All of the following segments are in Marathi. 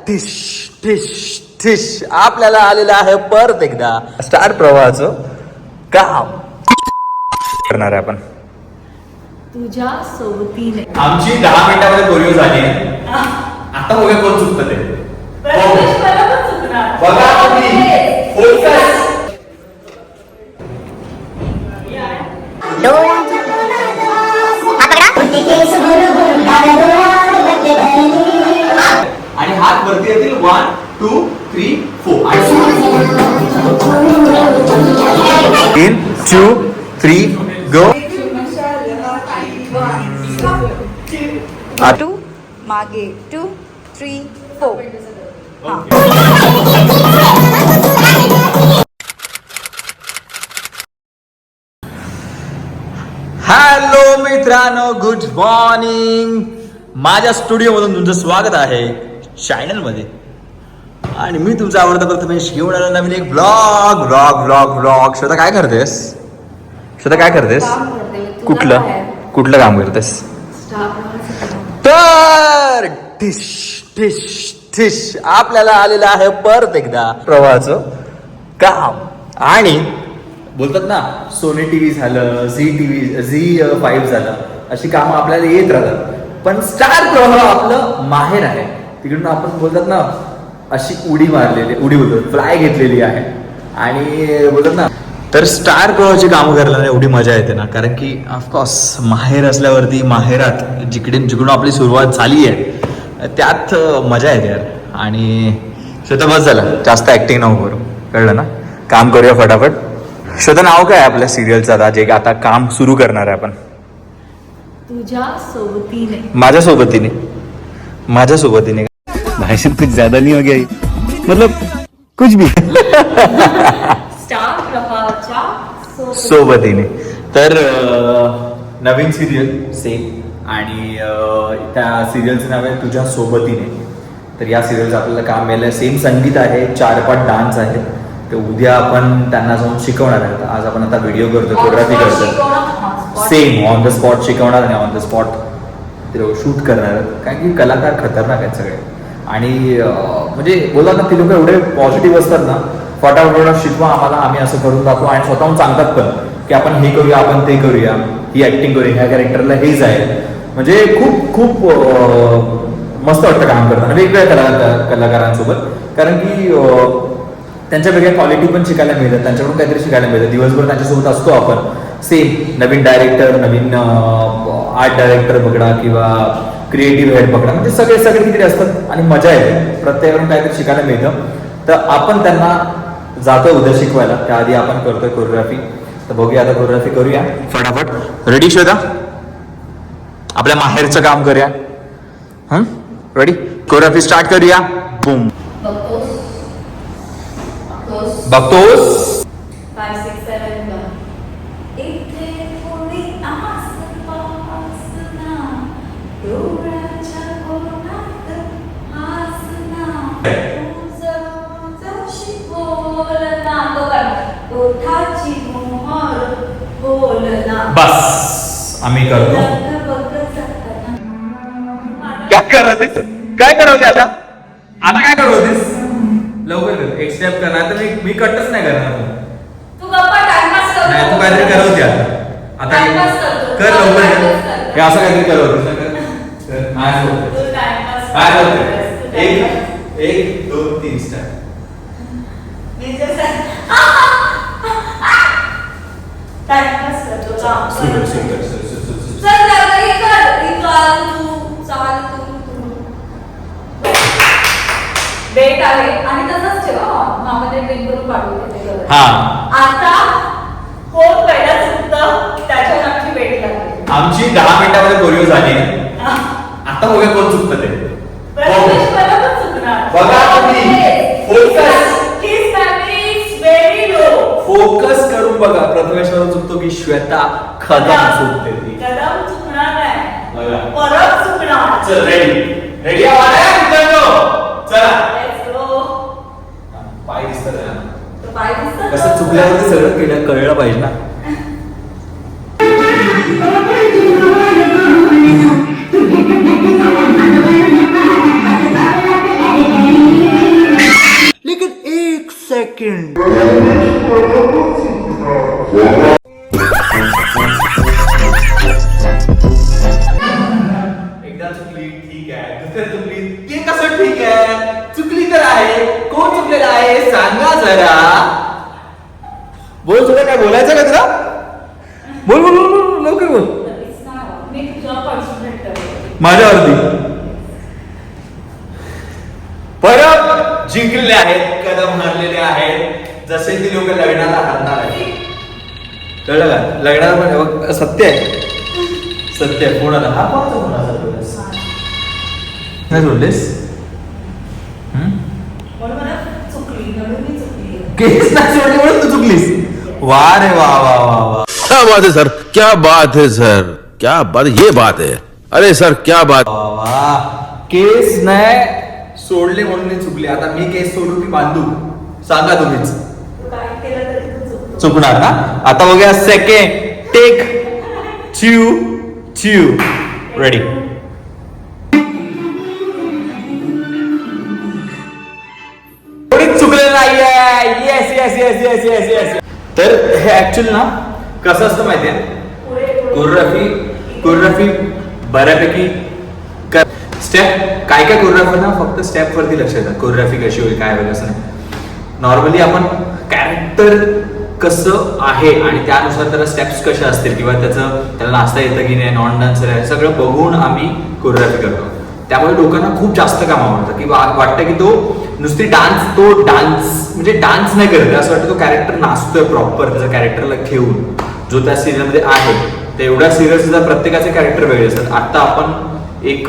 ठिश ठिश ठिश आपल्याला आलेलं आहे परत एकदा स्टार प्रवाहाचं काम करणार आहे आपण तुझ्या सोबतीने. आमची 10 मिनिटामध्ये कोरिओ झाली. आता बघा कोण चुकतं ते. बघा तुम्ही फोकस. आणि हात वरती येतील 1 2 3 4 3 2 3 गो. टू मागे 2 3 4. हॅलो मित्रांनो, गुड मॉर्निंग. माझ्या स्टुडिओमधून तुमचं स्वागत आहे चॅनलमध्ये. आणि मी तुमचा आवडता प्रथमेश घेऊन आलो नवीन एक blog blog blog blog. Shweta काय करतेस? श्वेता काय करतेस? कुठलं काम करतेस? तर ठिश ठिश ठिश आपल्याला आलेलं आहे परत एकदा प्रवाहाचं काम. आणि बोलतात ना, सोनी टीव्ही झालं, झी5 झालं, अशी कामं आपल्याला येत राहतात. पण स्टार प्रवाह आपलं माहेर आहे. तिकडून आपण बोलतात ना, अशी उडी बोलतात, फ्लाय घेतलेली आहे. आणि बोलतात ना, तर स्टार प्रवाहाची कामं करायला एवढी मजा येते ना, कारण की ऑफकोर्स माहेर असल्यावरती माहेरात जिकडून आपली सुरुवात झाली आहे त्यात मजा येते यार. आणि श्वेता बस झालं, जास्त ऍक्टिंग नको करू, कळलं ना? काम करूया फटाफट. श्वेता, नाव काय आपल्या सिरियलचं आता जे आता काम सुरू करणार आहे आपण? तुझ्या सोबतीने. माझ्या सोबतीने भाषण कुछ ज्यादा नहीं हो गया ये? मतलब कुछ भी. स्टार प्रवाहाच्या सोबतीने. तर नवीन सिरियल सेम. आणि त्या सिरियलचं नाव आहे तुझ्या सोबतीने. तर या सिरियलचं आपल्याला काम मिळालं. सेम संगीत आहे, 4 पाठ डान्स आहे. ते उद्या आपण त्यांना जाऊन शिकवणार आहे. आज आपण आता व्हिडिओ करतो, फोटोग्राफी करतो. सेम ऑन द स्पॉट शिकवणार नाही, ऑन द स्पॉट शूट करणार आहेत. कारण की कलाकार खतरनाक आहेत सगळे. आणि म्हणजे बोलतात ना, ते लोक एवढे पॉझिटिव्ह असतात ना, फटाफट शिकवा आम्हाला, आम्ही असं करून दाखवू. आणि स्वतःहून सांगतात पण की आपण हे करूया, आपण ते करूया, ही ऍक्टिंग करूया, ह्या कॅरेक्टरला हेच आहे. म्हणजे खूप खूप मस्त वाटतं काम करताना वेगवेगळ्या कलाकारांसोबत. कारण की त्यांच्या वेगळ्या क्वालिटी पण शिकायला मिळतात, त्यांच्याकडून काहीतरी शिकायला मिळतं. दिवसभर त्यांच्यासोबत असतो आपण. सेम नवीन डायरेक्टर, नवीन आर्ट डायरेक्टर बघा किंवा क्रिएटिव्ह हेड बघा, म्हणजे सगळे तिकडे असतात. आणि मजा येते, प्रत्येकाकडून काहीतरी शिकायला मिळतं. तर आपण त्यांना जातो उद्या शिकवायला. त्याआधी आपण करतोय कोरिओग्राफी. तर बघूया, आता कोरिओग्राफी करूया फटाफट. रेडी श्वेता? आपल्या माहेरचं काम करूया. रेडी? कोरिओग्राफी स्टार्ट करूया. बूम. बघतोस? 5 6 7 1. इथे थोडी आसपासना, डोळ्याच्या कोणात हासना, तुझं बोलना, ओठाची मोहर बोलना. बस आम्ही करतो. काय करवते आता? काय करवतेस? लवकर कर, एक स्टेप कर, नाही तर मी कटच नाही करणार. तू गप्पा टाइमपास करतो. नाही, तू काहीतरी करवते आता टाइमपास करतो. कर लवकर. हे असं काहीतरी करवते. काय करते? 1 2 3 स्टार्ट. टाइमपास करतो. सुपर. चल दादा, हे कर. तू चाल तू. डेट आहे आणि तसंच ठेवा. मामाने प्रिंट करून पाठवले. हा, आता कोण पहिला चुकतं त्याच्या नक्की भेट लागते. आमची 10 मिनिटामध्ये कोरिओ झाली. आता बघा कोण चुकतं ते. बघा तुम्ही फोकस. फोकस करून बघा. प्रथमेश्वर चुकतो की श्वेता कदम चुकते ती. कदम चुकणार नाही, बघा परत चुकणार. चल, रेडी आवाज मित्रांनो. चला, पाय दिसतात ना, कसं चुकल्यावरती सगळं कळलं पाहिजे ना. सेकंड. एकदा चुकली ठीक आहे, दुसऱ्या चुकली ते कसं ठीक आहे? चुकली तर आहे, कोण चुकलेला आहे सांगा जरा. बोल, तुला काय बोलायचं का तुला? बोल बोल बोल बोल, लवकर बोल. मी तुझ्यावर कॉन्सन्ट्रेट करते. माझ्यावरती परत जिंकलेले आहेत, कदम हरलेले आहेत, जसे ती लोक लग्नाला हरणार आहेत. कळलं का? लग्नाला पण बघ, सत्य आहे, सत्य आहे. कोणाला हा कोणाचा कोणाचा बोललास? काय बोललेस? म्हणून मला चुकली, म्हणून मी चुकली. केस नाही सोडली म्हणून तू चुकलीस. वा रे वा वा वा वा. क्या बात है सर, क्या बात है सर, क्या बात, ये बात है. अरे सर क्या बात. वा वा. केस नाही सोडले म्हणून मी चुकली. आता मी केस सोडू की बांधू सांगा तुम्हीच. तू काय केलं तरी तू चुकतो. चुकणार ना? आता बघूया सेकंड टेक. चिव चिव रेडी. कोणीच चुकलेलं नाहीये. Yes yes yes yes yes yes. तर हे ऍक्च्युअली ना कसं असतं माहितीये, कोरिओग्राफी बऱ्यापैकी स्टेप काय काय कोरिओग्राफी ना फक्त स्टेप वरती लक्ष देतात. कोरिओग्राफी कशी होईल काय होईल असं नाही. नॉर्मली आपण कॅरेक्टर कसं आहे आणि त्यानुसार त्याला स्टेप्स कशा असतील किंवा त्याला नाचता येतं की नाही, नॉन डान्सर आहे, सगळं बघून आम्ही कोरिओग्राफी करतो. त्यामुळे लोकांना खूप जास्त काम आवडतं की वाटतं की तो नुसती डान्स म्हणजे डान्स नाही करत, असं वाटतं तो कॅरेक्टर नाचतोय प्रॉपर त्याच्या कॅरेक्टरला घेऊन जो त्या सिरियलमध्ये आहे. तर एवढ्या सिरियल्सचा प्रत्येकाचे कॅरेक्टर वेगळे असतात. आता आपण एक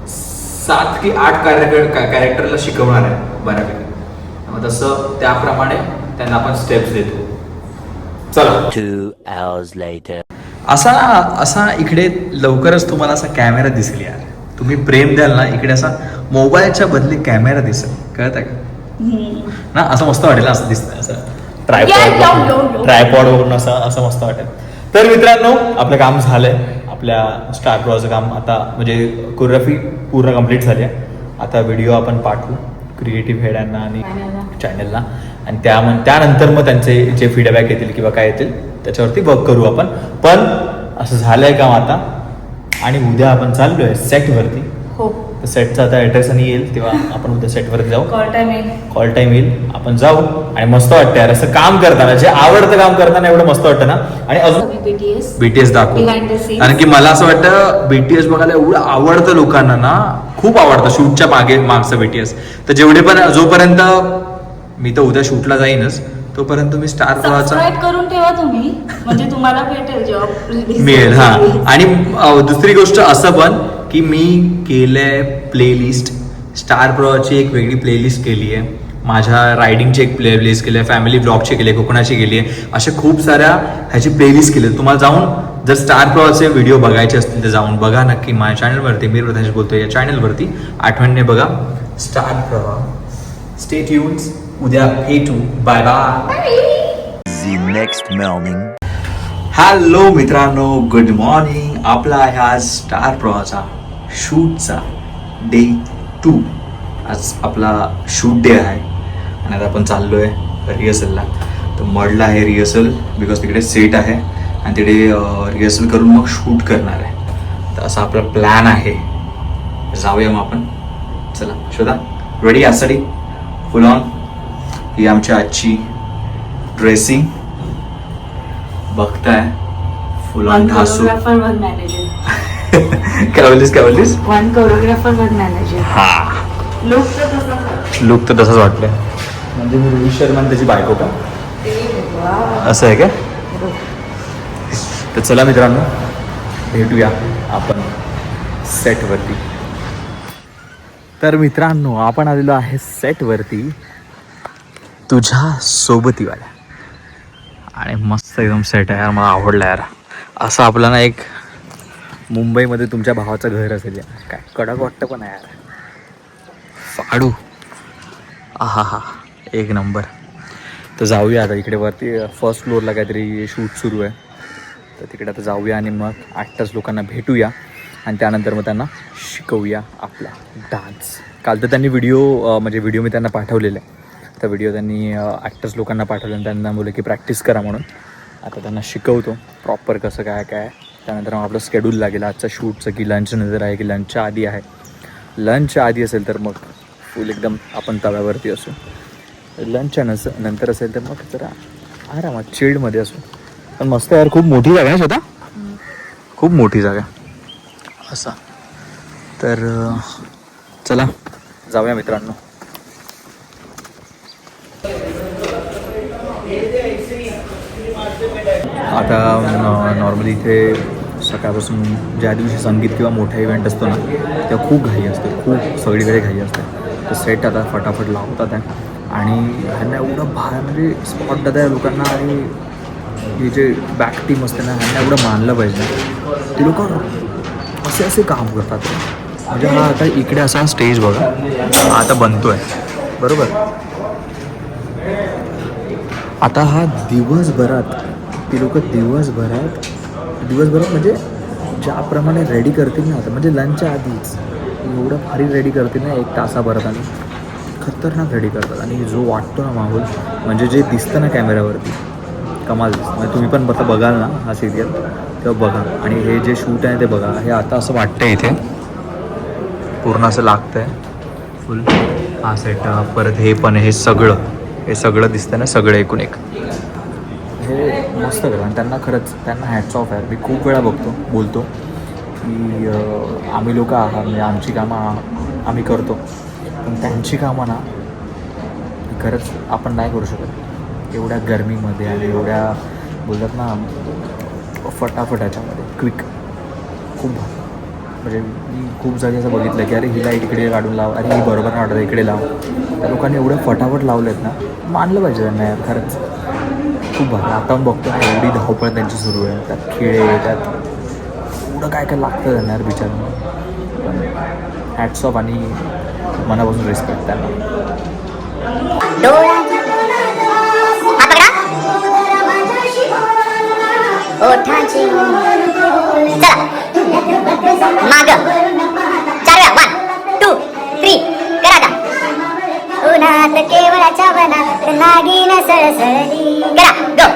7 की 8 कॅरेक्टरला शिकवणार आहे बऱ्यापैकी. मग तसं त्याप्रमाणे त्यांना आपण स्टेप्स देतो. चला. 2 hours later. असा इकडे लवकरच तुम्हाला असा कॅमेरा दिसेल यार. तुम्ही प्रेम द्याल ना, इकडे असा मोबाईलच्या बदली कॅमेरा दिसेल. कळतं का ना? असं मस्त वाटेल, असं दिसतंय असं ट्रायपॉड वरून असं मस्त वाटेल. तर मित्रांनो आपलं काम झालंय. आपल्या स्टार प्रवाहाचं काम आता म्हणजे कोरिओग्राफी पूर्ण कम्प्लीट झाली आहे. आता व्हिडिओ आपण पाठवू क्रिएटिव्ह हेड यांना आणि चॅनलला, आणि त्यानंतर मग त्यांचे जे फीडबॅक येतील किंवा काय येतील त्याच्यावरती वर्क करू आपण. पण असं झालंय काम आता, आणि उद्या आपण चाललोय सेटवरती. हो. तर सेटचा आता ऍड्रेस आणि येईल तेव्हा आपण उद्या सेटवरती जाऊ. कॉल टाइम येईल, आपण जाऊ. आणि मस्त वाटतं यार असं काम करताना, जे आवडतं काम करताना एवढं मस्त वाटतं ना. आणि अजून बीटीएस दाखवू, कारण की मला असं वाटतं बीटीएस बघायला एवढं आवडतं लोकांना ना, खूप आवडतं शूटच्या मागचं बीटीएस. तर जेवढे पण जोपर्यंत मी तर उद्या शूटला जाईनच तोपर्यंत मी स्टार प्रवाहाचा सबस्क्राईब करून ठेवा तुम्ही, म्हणजे तुम्हाला भेटेल जॉब मिळेल. हा, आणि दुसरी गोष्ट असं पण की मी केलंय प्लेलिस्ट. स्टार प्रवाहाची एक वेगळी प्लेलिस्ट केली आहे, माझ्या रायडिंगची एक प्लेलिस्ट केली आहे, फॅमिली ब्लॉगची केली आहे, कोकणाची केली आहे, अशा खूप साऱ्या ह्याची प्लेलिस्ट केली आहे. तुम्हाला जाऊन जर स्टार प्रवाहाचे व्हिडिओ बघायचे असतील तर जाऊन बघा नक्की माझ्या चॅनलवरती. मी प्रथमेश बोलतो या चॅनलवरती. आठवणीने बघा स्टार प्रवाह. Stay tunes. उद्या भेटू. Bye bye. The next morning. Hello मित्रांनो, गुड मॉर्निंग. आपला आहे आज स्टार प्रवाहाचा शूटचा डे 2. आज आपला शूट डे आहे आणि आता आपण चाललो आहे रिहर्सलला. तर मडला आहे रिहर्सल, बिकॉज तिकडे सेट आहे आणि तिकडे रिहर्सल करून मग शूट करणार आहे. तर असा आपला प्लॅन आहे. जाऊया मग आपण. चला शोधा. रेडी यासाठी फुल ऑन. ही आमची आजची ड्रेसिंग बघताय, फुल ऑन ढासू. Choreographer one manager. काय बोललीस? One choreographer one manager. हा, लुक तर तसं लुक तर तसंच वाटलं. म्हणजे मी रोहित शर्मा त्याची बायको का असं आहे का? तर चला मित्रांनो भेटूया आपण सेटवरती. तर मित्रांनो आपण आलेलो आहे सेटवरती तुझ्या सोबतीवाल्या, आणि मस्त एकदम सेट आहे यार. मला आवडला यार. असं आपल्याला एक मुंबईमध्ये तुमच्या भावाचं घर असेल यार. काय कडक वाटतं पण यार. फाडू. आहा हा, एक नंबर. तर जाऊया आता इकडे वरती फर्स्ट फ्लोअरला काहीतरी शूट सुरू आहे. तर तिकडे आता जाऊया आणि मग 8 लोकांना भेटूया आणि त्यानंतर मग त्यांना शिकवूया आपला डान्स. काल तर त्यांनी व्हिडिओ मी त्यांना पाठवलेला आहे. त्या व्हिडिओ त्यांनी ॲक्टर्स लोकांना पाठवले आणि त्यांना बोलले की प्रॅक्टिस करा म्हणून. आता त्यांना शिकवतो प्रॉपर कसं काय काय. त्यानंतर मग आपलं स्केड्यूल लागेल आजचं शूटचं, की लंच नंतर आहे की लंचच्या आधी आहे. लंचच्या आधी असेल तर मग फुल एकदम आपण तव्यावरती असू. लंचच्या नंतर असेल तर मग जरा आरामात चिल्डमध्ये असू. पण मस्त यार, खूप मोठी जागा आहे स्वतः, खूप मोठी जागा असा. तर चला जाऊया मित्रांनो. आता नॉर्मली इथे सकाळपासून ज्या दिवशी संगीत किंवा मोठा इव्हेंट असतो ना तेव्हा खूप घाई असते, खूप सगळीकडे घाई असते. तर सेट आता फटाफट लावतात आहे आणि ह्यांना एवढं बाहेर म्हणजे स्पॉट देत आहे लोकांना. आणि हे जे बॅक टीम असते ना ह्यांना एवढं मानलं पाहिजे. ते लोक असे असे काम करतात. म्हणजे हा आता इकडे असा स्टेज बघा, हा आता बनतो आहे बरोबर. आता हा दिवसभरात ती लोक दिवसभरात म्हणजे ज्याप्रमाणे रेडी करतील ना आता, म्हणजे लंचच्या आधीच एवढं भारी रेडी करतील ना 1 तासाभरात आणि खतरनाक रेडी करतात. आणि जो वाटतो ना माहोल, म्हणजे जे दिसतं ना कॅमेऱ्यावरती कमाल दिसतं. म्हणजे तुम्ही पण आता बघाल ना हा सिरियल तेव्हा बघा. आणि हे जे शूट आहे ते बघा. हे आता असं वाटतं इथे पूर्ण असं लागतं आहे फुल हा सेटअप. परत हे पण हे सगळं दिसतं ना, सगळं एकूण एक हे मस्त करा. आणि त्यांना खरंच त्यांना हॅट्स ऑफ आहे. मी खूप वेळा बोलतो की आम्ही लोक आहात म्हणजे आमची कामं आम्ही करतो, पण त्यांची कामं ना खरंच आपण नाही करू शकत एवढ्या गरमीमध्ये आणि एवढ्या बोलतात ना फटाफट याच्यामध्ये क्विक. खूप म्हणजे मी खूप जागी असं बघितलं की अरे ही लाईट इकडे काढून लाव, अरे ही बरोबर नाही वाटत इकडे लाव. त्या लोकांनी एवढं फटाफट लावलं आहेत ना, मानलं पाहिजे त्यांना यार खरंच. खूप भारी. आता पण बघतो ना एवढी धावपळ त्यांची सुरू आहे, त्यात खेळ, त्यात एवढं काय काय लागतं त्यांना यार बिचारांना. पण हॅट्स ऑफ आणि मनापासून रिस्पेक्ट त्यांना. माग 4 1 2 3 करा दा. उन्हात केवळाच्या वनात नागिन सरसरी करा गो.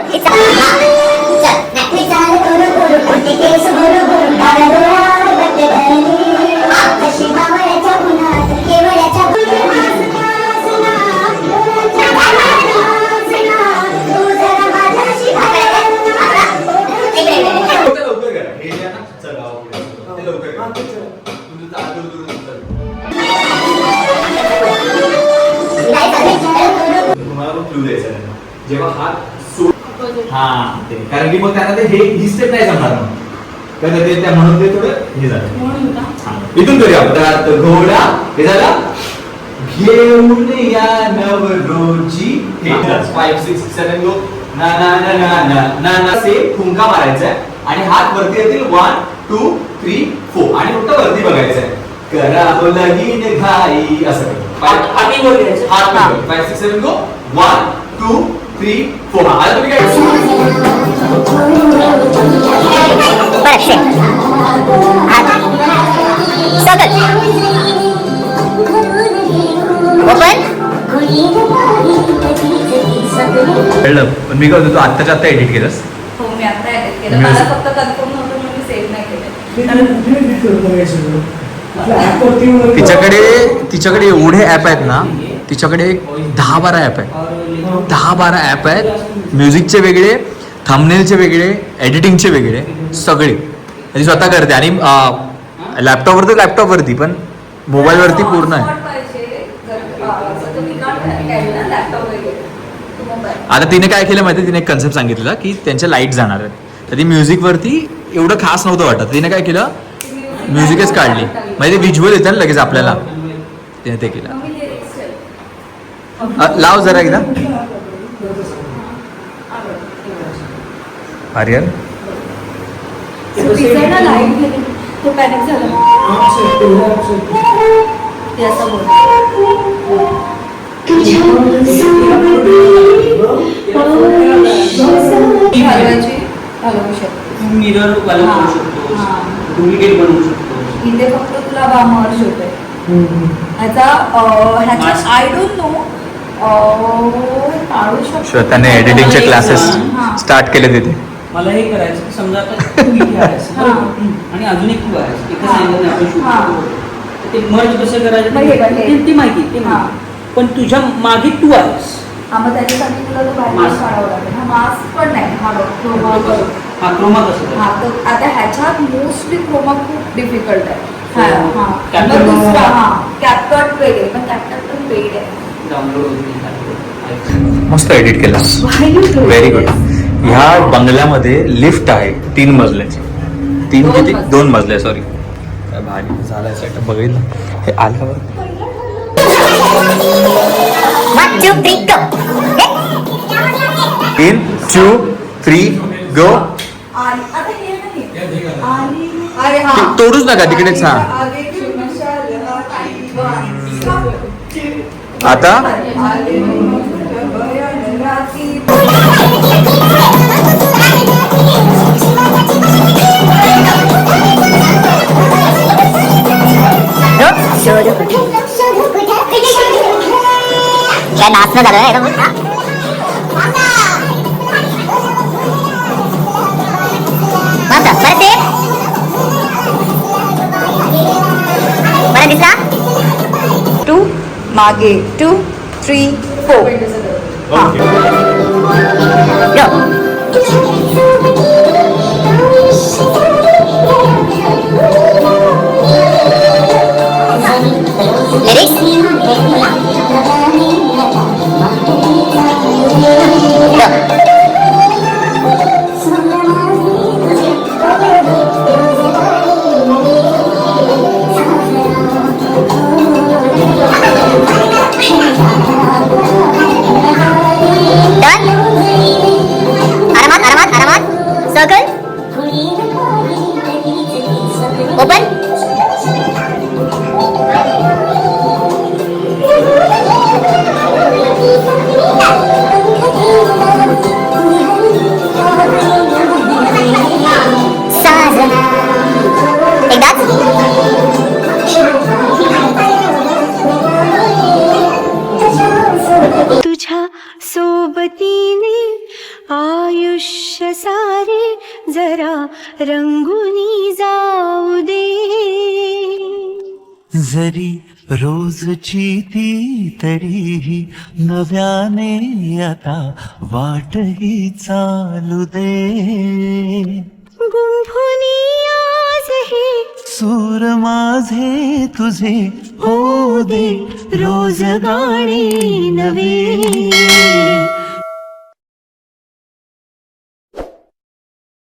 जेव्हा हात हां ते कारण की मग त्यांना ते ही स्टेप नाही जमणार मग ते त्या म्हणून ते थोडं हे झालं. इथून करूया आपण. घोडा हे झाला घेऊन या नवरोजी 5 6 7 गो ना ना ना ना ना ना ना से ठुमका मारायचा आहे आणि हात वरती येतील 1 2 3 4 आणि फक्त वरती बघायचं आहे. करा हो लगीन घाई असं हात बोलायचं. हात 5 6 7 गो 1 2 3 4. आता तुम्ही काय कळलं. पण मी काय तू आत्ताच्या आत्ता एडिट केलंस. हो मी आता एडिट केलं. मला फक्त कन्फर्म नव्हतं म्हणून मी सेव्ह नाही केलं. तिच्याकडे एवढे ॲप आहेत ना, तिच्याकडे 10-12 ॲप आहेत. 10-12 ॲप आहेत. म्युझिकचे वेगळे, थंबनेलचे वेगळे, एडिटिंगचे वेगळे, सगळे ती स्वतः करते. आणि लॅपटॉपवरती पण मोबाईलवरती पूर्ण आहे. आता तिने काय केलं माहिती, तिने एक कन्सेप्ट सांगितलेला की त्यांच्या लाईट जाणार आहेत. तर ती म्युझिकवरती एवढं खास नव्हतं वाटत. तिने काय केलं, म्युझिकच काढली. म्हणजे ते व्हिज्युअल येतं ना लगेच आपल्याला, तिने ते केलं. लाव जरा एकदा. आर्यन तो पॅनिक झाला. मिरर बनवू शकतो, डुप्लिकेट बनवू शकतो. इथे फक्त तुला मर्ज होते ह्याचा आय डोंट नो काढू शकतो. श्वेताने एडिटिंगचे क्लासेस स्टार्ट केले तिथे. मला हे करायचं की समजा आता तू इथे आहेस आणि अजून एक तू आहेस एका अँगलने आपण शूट करतो. ते मर्ज कसं करायचं मग हे बघ, हे. ती माहिती ते माहिती. पण तुझ्या मागे तू आहेस. मग त्याच्यासाठी तुला तो बॅलेन्स Mask. काढावा लागेल. मास्क पण नाही. हा क्रोमा कसं करायचं? आता ह्याच्यात मोस्टली क्रोमा खूप डिफिकल्ट आहे. Capcut कॅपकट वेगळे पण कॅपकट पण वेगळे आहे. डाउनलोड मस्त एडिट केला. Very good. ह्या बंगल्यामध्ये लिफ्ट आहे 3 मजल्याची. 3 किती 2 मजले सॉरी. काय भारी झालाय सेटअप बघितलं. हे आलं का बरं? 1 2 3 go 1 2 3 गो. आता हे नाही. अरे हा. तोडूच नका तिकडेच. हा आता काय नाचणं झालं ना एकदम. मस्त बरं ते बरं दिसला. 2 मागे 2 3 4 go lyrics go done. आरामात circle open साजना एकदाच. तुझ्या सोबतीने आयुष्य सारे जरा रंगुनी जाऊ दे. जरी रोजची ती तरीही नव्याने आता वाटही चालू दे. गुंफुनी आज हे सूर माझे तुझे होऊ दे रोज गाणे नवे.